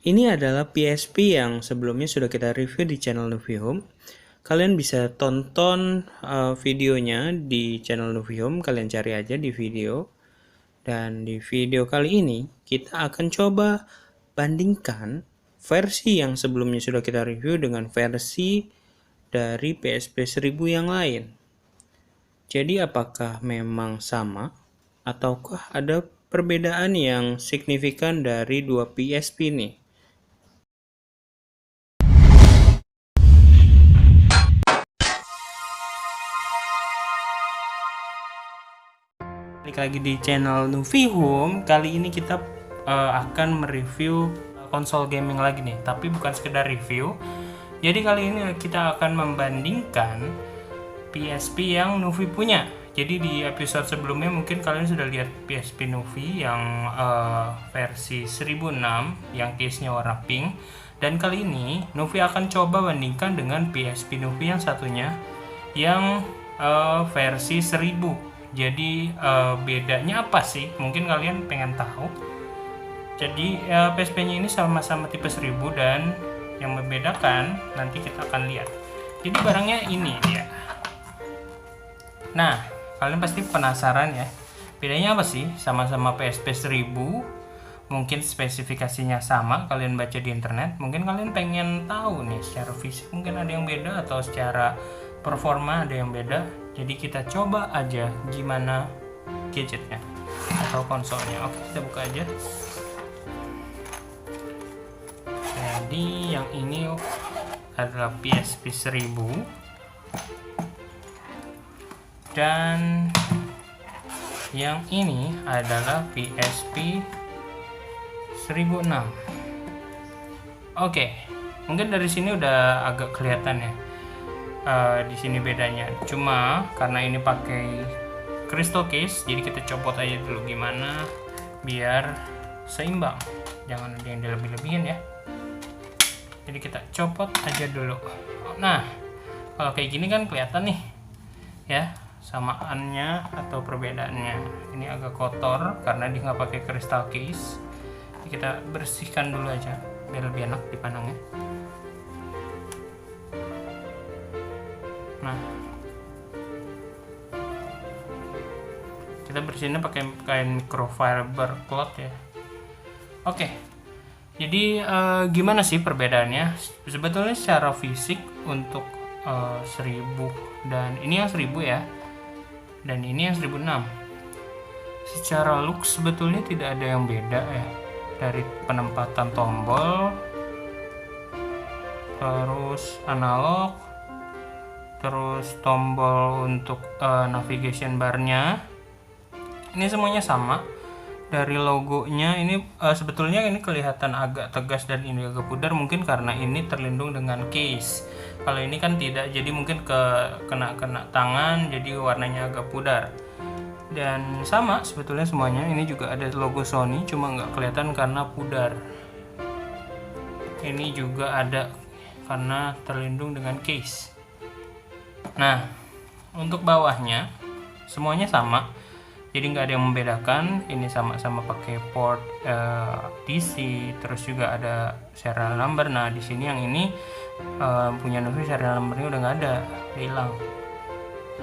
Ini adalah PSP yang sebelumnya sudah kita review di channel Nuvi Home. Kalian bisa tonton videonya di channel Nuvi Home, kalian cari aja di video. Dan di video kali ini kita akan coba bandingkan versi yang sebelumnya sudah kita review dengan versi dari PSP 1000 yang lain. Jadi apakah memang sama ataukah ada perbedaan yang signifikan dari dua PSP ini? Balik lagi di channel Nuvi Home. Kali ini kita akan mereview konsol gaming lagi nih, tapi bukan sekedar review. Jadi kali ini kita akan membandingkan PSP yang Nuvi punya. Jadi di episode sebelumnya mungkin kalian sudah lihat PSP Nuvi yang versi 1006 yang case-nya warna pink. Dan kali ini Nuvi akan coba bandingkan dengan PSP Nuvi yang satunya yang versi 1000. Jadi bedanya apa sih? Mungkin kalian pengen tahu. Jadi PSP-nya ini sama-sama tipe 1000 dan yang membedakan nanti kita akan lihat. Jadi barangnya ini dia. Nah, kalian pasti penasaran ya. Bedanya apa sih? Sama-sama PSP 1000. Mungkin spesifikasinya sama, kalian baca di internet. Mungkin kalian pengen tahu nih secara fisik mungkin ada yang beda atau secara performa ada yang beda. Jadi kita coba aja gimana gadgetnya atau konsolnya. Oke, kita buka aja. Jadi yang ini adalah PSP 1000 dan yang ini adalah PSP 1006. Oke, mungkin dari sini udah agak kelihatan ya. Di sini bedanya. Cuma karena ini pakai crystal case, jadi kita copot aja dulu gimana biar seimbang. Jangan ada yang dilebih-lebihin ya. Jadi kita copot aja dulu. Nah, kalau kayak gini kan kelihatan nih ya samaannya atau perbedaannya. Ini agak kotor karena dia nggak pakai crystal case. Jadi kita bersihkan dulu aja biar lebih enak dipandangnya. Nah, kita bersihinnya pakai kain microfiber cloth ya. Oke, jadi gimana sih perbedaannya? Sebetulnya secara fisik untuk 1000 dan ini yang 1000 ya, dan ini yang 1006. Secara look sebetulnya tidak ada yang beda ya, dari penempatan tombol, terus analog, terus tombol untuk navigation barnya ini semuanya sama. Dari logonya ini sebetulnya ini kelihatan agak tegas dan ini agak pudar, mungkin karena ini terlindung dengan case. Kalau ini kan tidak, jadi mungkin kena tangan jadi warnanya agak pudar. Dan sama sebetulnya semuanya, ini juga ada logo Sony cuma nggak kelihatan karena pudar. Ini juga ada karena terlindung dengan case. Nah, untuk bawahnya semuanya sama, jadi nggak ada yang membedakan. Ini sama-sama pakai port DC, terus juga ada serial number. Nah, di sini yang ini punya Nuvi serial numbernya udah nggak ada, udah hilang.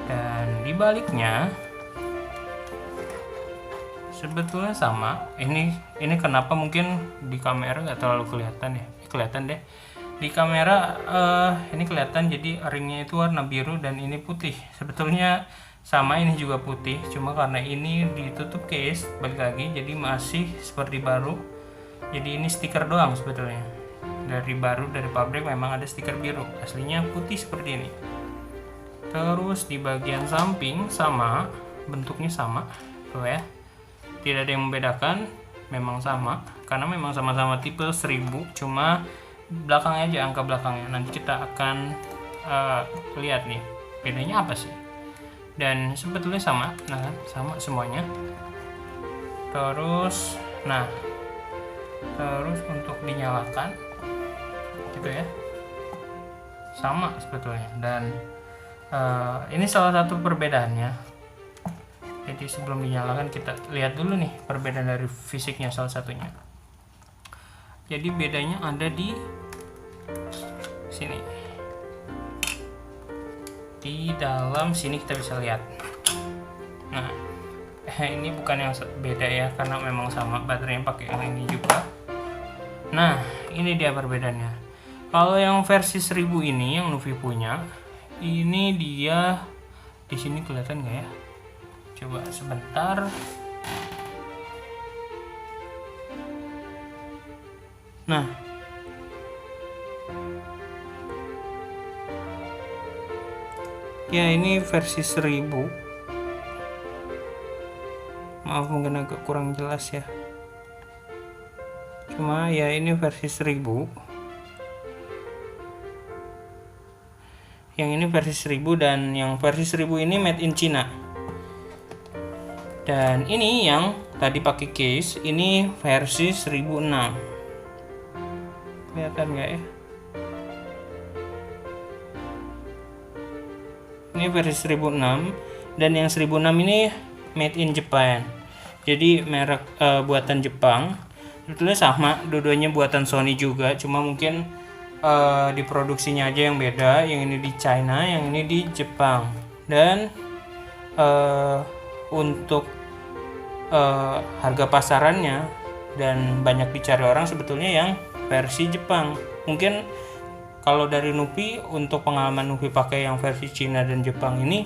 Dan di baliknya sebetulnya sama. Ini kenapa mungkin di kamera nggak terlalu kelihatan ya? Kelihatan deh. Di kamera ini kelihatan, jadi ringnya itu warna biru dan ini putih. Sebetulnya sama, ini juga putih, cuma karena ini ditutup case balik lagi jadi masih seperti baru. Jadi ini stiker doang sebetulnya. Dari pabrik memang ada stiker biru, aslinya putih seperti ini. Terus di bagian samping sama, bentuknya sama tuh ya, tidak ada yang membedakan, memang sama karena memang sama-sama tipe 1000, cuma belakangnya aja, angka belakangnya nanti kita akan lihat nih bedanya apa sih. Dan sebetulnya sama, nah kan sama semuanya. Terus untuk dinyalakan gitu ya, sama sebetulnya. Dan ini salah satu perbedaannya. Jadi sebelum dinyalakan kita lihat dulu nih perbedaan dari fisiknya salah satunya. Jadi bedanya ada di sini. Di dalam sini kita bisa lihat. Nah, ini bukan yang beda ya, karena memang sama baterainya pakai yang ini juga. Nah, ini dia perbedaannya. Kalau yang versi 1000 ini yang Nuvi punya, ini dia di sini kelihatan nggak ya? Coba sebentar. Nah, ya ini versi 1000. Maaf mungkin agak kurang jelas ya. Cuma ya ini versi 1000. Yang ini versi 1000 dan yang versi 1000 ini made in China. Dan ini yang tadi pakai case, ini versi 1006. Kelihatan nggak ya? Ini versi 1006 dan yang 1006 ini made in Japan. Jadi merek buatan Jepang. Sebetulnya sama, dua-duanya buatan Sony juga, cuma mungkin diproduksinya aja yang beda. Yang ini di China, yang ini di Jepang. Dan untuk harga pasarannya dan banyak dicari orang sebetulnya yang versi Jepang. Mungkin kalau dari Nuvi, untuk pengalaman Nuvi pakai yang versi Cina dan Jepang ini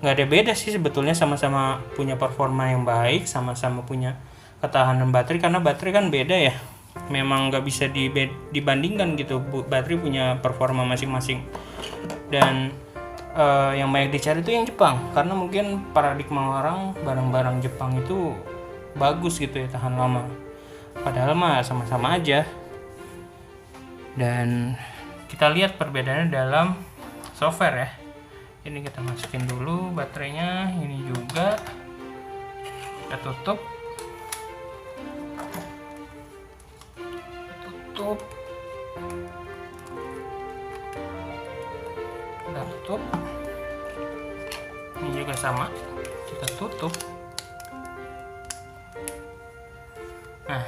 nggak ada beda sih sebetulnya, sama-sama punya performa yang baik, sama-sama punya ketahanan baterai, karena baterai kan beda ya, memang nggak bisa dibandingkan gitu, baterai punya performa masing-masing. Dan yang banyak dicari itu yang Jepang, karena mungkin paradigma orang barang-barang Jepang itu bagus gitu ya, tahan lama, padahal mah sama-sama aja. Dan kita lihat perbedaannya dalam software ya. Ini kita masukin dulu baterainya, ini juga kita tutup. Kita tutup. Ini juga sama, kita tutup. Nah,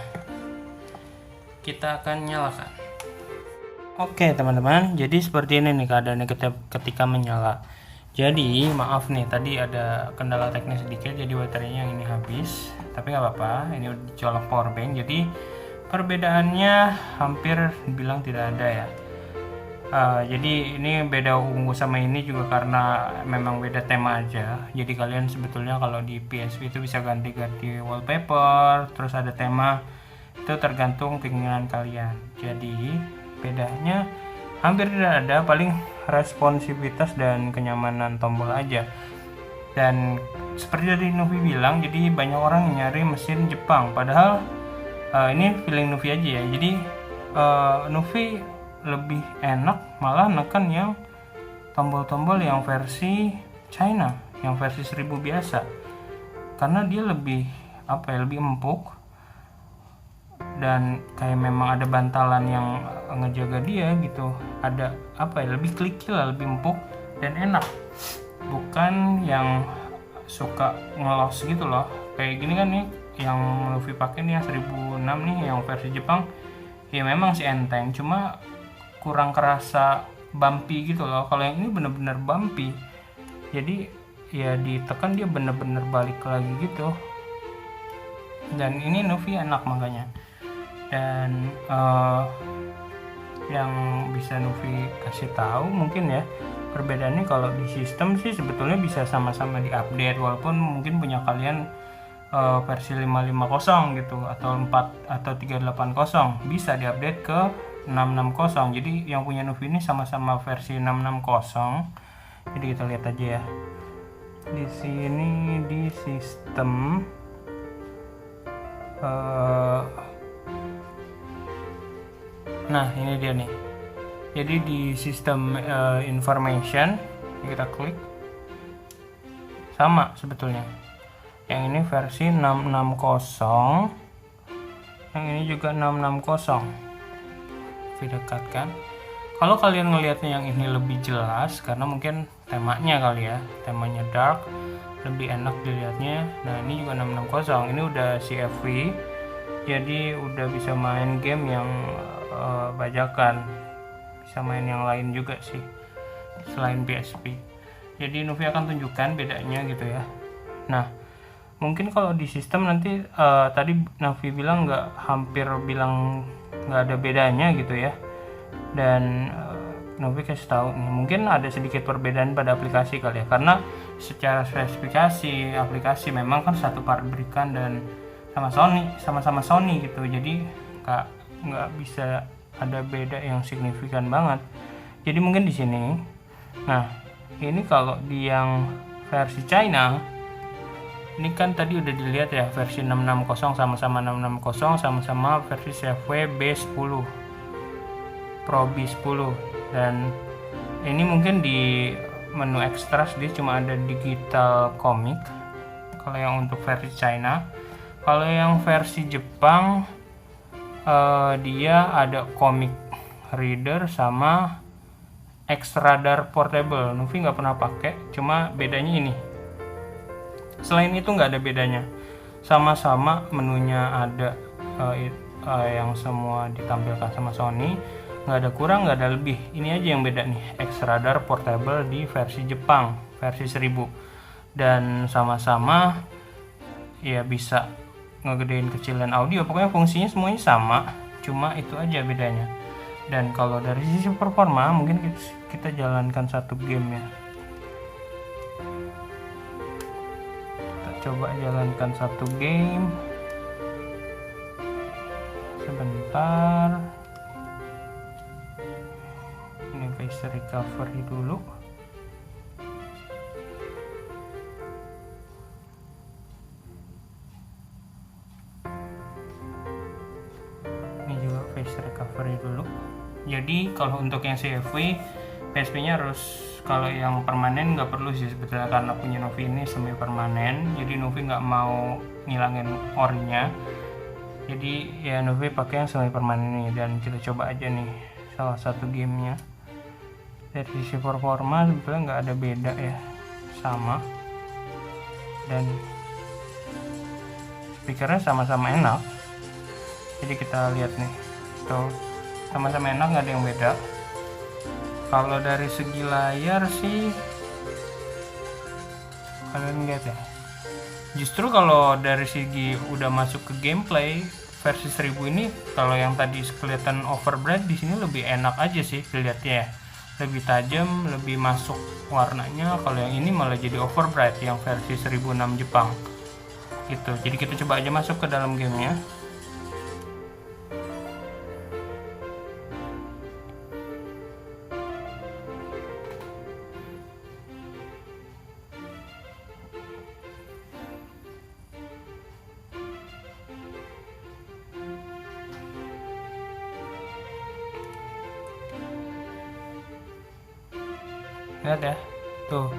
kita akan nyalakan. Oke teman-teman, jadi seperti ini nih keadaannya ketika menyala. Jadi maaf nih, tadi ada kendala teknis sedikit, jadi baterainya yang ini habis, tapi nggak apa-apa, ini udah dicolok power bank. Jadi perbedaannya hampir dibilang tidak ada ya. Jadi ini beda ungu sama ini juga karena memang beda tema aja. Jadi kalian sebetulnya kalau di PSP itu bisa ganti-ganti wallpaper, terus ada tema, itu tergantung keinginan kalian. Jadi bedanya hampir tidak ada, paling responsivitas dan kenyamanan tombol aja. Dan seperti tadi Nuvi bilang, jadi banyak orang yang nyari mesin Jepang, padahal ini feeling Nuvi aja ya. Jadi Nuvi lebih enak malah neken yang tombol-tombol yang versi China, yang versi 1000 biasa, karena dia lebih lebih empuk dan kayak memang ada bantalan yang ngejaga dia gitu, ada lebih clicky lah, lebih empuk dan enak, bukan yang suka ngelos gitu loh. Kayak gini kan nih yang Nuvi pakai nih yang 1006 nih yang versi Jepang, ya memang sih enteng, cuma kurang kerasa bumpy gitu loh. Kalau yang ini bener-bener bumpy, jadi ya ditekan dia bener-bener balik lagi gitu. Dan ini Nuvi enak makanya. Dan yang bisa Nuvi kasih tahu mungkin ya, perbedaannya kalau di sistem sih sebetulnya bisa sama-sama diupdate, walaupun mungkin punya kalian versi 550 gitu atau 4 atau 380 bisa diupdate ke 660. Jadi yang punya Nuvi ini sama-sama versi 660. Jadi kita lihat aja ya. Di sini di sistem nah ini dia nih. Jadi di sistem information kita klik, sama sebetulnya. Yang ini versi 660, yang ini juga 660. Dekatkan. Kalau kalian ngelihatnya yang ini lebih jelas karena mungkin temanya kali ya, temanya dark, lebih enak dilihatnya. Nah ini juga 660, ini udah CFV, jadi udah bisa main game yang bajakan, bisa main yang lain juga sih selain PSP. Jadi Novi akan tunjukkan bedanya gitu ya. Nah, mungkin kalau di sistem nanti tadi Novi bilang hampir bilang nggak ada bedanya gitu ya. Dan Novi kasih tahu nih, mungkin ada sedikit perbedaan pada aplikasi kali ya, karena secara spesifikasi aplikasi memang kan satu pabrikan dan sama-sama Sony gitu, jadi nggak bisa ada beda yang signifikan banget. Jadi mungkin di sini, nah ini kalau di yang versi China ini kan tadi udah dilihat ya, versi 660 sama-sama 660 sama-sama versi CFW B10 Pro B10. Dan ini mungkin di menu extras dia cuma ada digital comic kalau yang untuk versi China. Kalau yang versi Jepang dia ada comic reader sama Extradar portable. Novi nggak pernah pakai, cuma bedanya ini. Selain itu nggak ada bedanya, sama-sama menunya ada yang semua ditampilkan sama Sony, nggak ada kurang nggak ada lebih. Ini aja yang beda nih, Extradar portable di versi Jepang versi 1000, dan sama-sama ya bisa ngegedein kecilin audio, pokoknya fungsinya semuanya sama, cuma itu aja bedanya. Dan kalau dari sisi performa mungkin kita jalankan satu game ya, kita coba jalankan satu game sebentar. Face recovery dulu. Ini juga face recovery dulu. Jadi kalau untuk yang CFW PSP nya harus, kalau yang permanen nggak perlu sih sebetulnya, karena punya Novi ini semi permanen, jadi Novi nggak mau ngilangin orinya, jadi ya Novi pakai yang semi permanen ini. Dan kita coba aja nih salah satu gamenya. Dari sisi performa sebetulnya nggak ada beda ya, sama, dan speakernya sama-sama enak. Jadi kita lihat nih, tuh sama-sama enak, nggak ada yang beda. Kalau dari segi layar sih kalian lihat ya, justru kalau dari segi udah masuk ke gameplay versi 1000 ini, kalau yang tadi kelihatan overbright, di sini lebih enak aja sih dilihatnya ya, lebih tajam, lebih masuk warnanya. Kalau yang ini malah jadi overbright yang versi 1006 Jepang gitu. Jadi kita coba aja masuk ke dalam gamenya. Lihat ya, tuh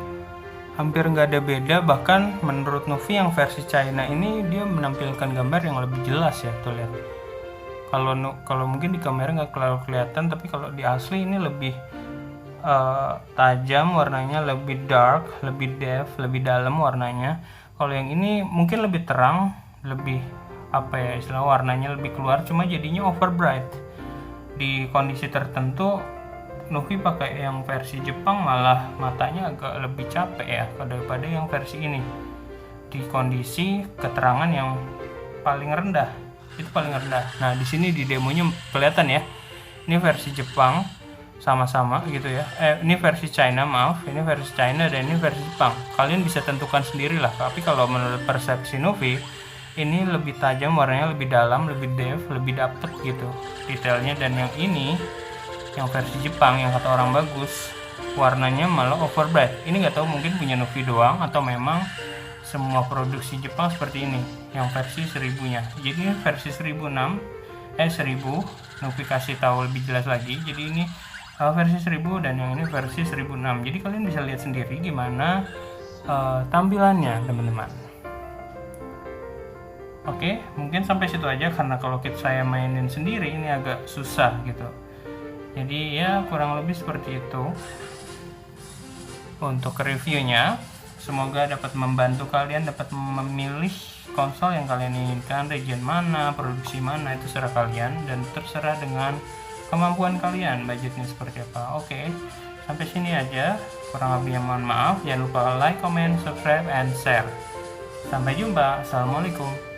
hampir nggak ada beda. Bahkan menurut Novi yang versi China ini dia menampilkan gambar yang lebih jelas ya, tuh lihat. Kalau mungkin di kamera nggak terlalu kelihatan, tapi kalau di asli ini lebih tajam warnanya, lebih dark, lebih depth, lebih dalam warnanya. Kalau yang ini mungkin lebih terang, lebih apa ya istilah, warnanya lebih keluar, cuma jadinya overbright. Di kondisi tertentu Novi pakai yang versi Jepang malah matanya agak lebih capek ya daripada yang versi ini. Di kondisi keterangan yang paling rendah, itu paling rendah. Nah di sini di demonya kelihatan ya, ini versi Jepang sama-sama gitu ya. Ini versi China, maaf, ini versi China dan ini versi Jepang. Kalian bisa tentukan sendirilah. Tapi kalau menurut persepsi Novi, ini lebih tajam warnanya, lebih dalam, lebih depth, lebih dapet gitu detailnya. Dan yang ini, yang versi Jepang yang kata orang bagus, warnanya malah overbright. Ini nggak tahu, mungkin punya Novi doang atau memang semua produksi Jepang seperti ini yang versi 1000-nya. Jadi versi 1006 1000 Novi kasih tahu lebih jelas lagi. Jadi ini versi 1000 dan yang ini versi 1006. Jadi kalian bisa lihat sendiri gimana tampilannya teman-teman. Oke, mungkin sampai situ aja, karena kalau saya mainin sendiri ini agak susah gitu. Jadi ya kurang lebih seperti itu untuk reviewnya. Semoga dapat membantu kalian dapat memilih konsol yang kalian inginkan, region mana, produksi mana, itu serah kalian dan terserah dengan kemampuan kalian budgetnya seperti apa. Oke, sampai sini aja, kurang lebihnya mohon maaf. Jangan lupa like, comment, subscribe, and share. Sampai jumpa. Assalamualaikum.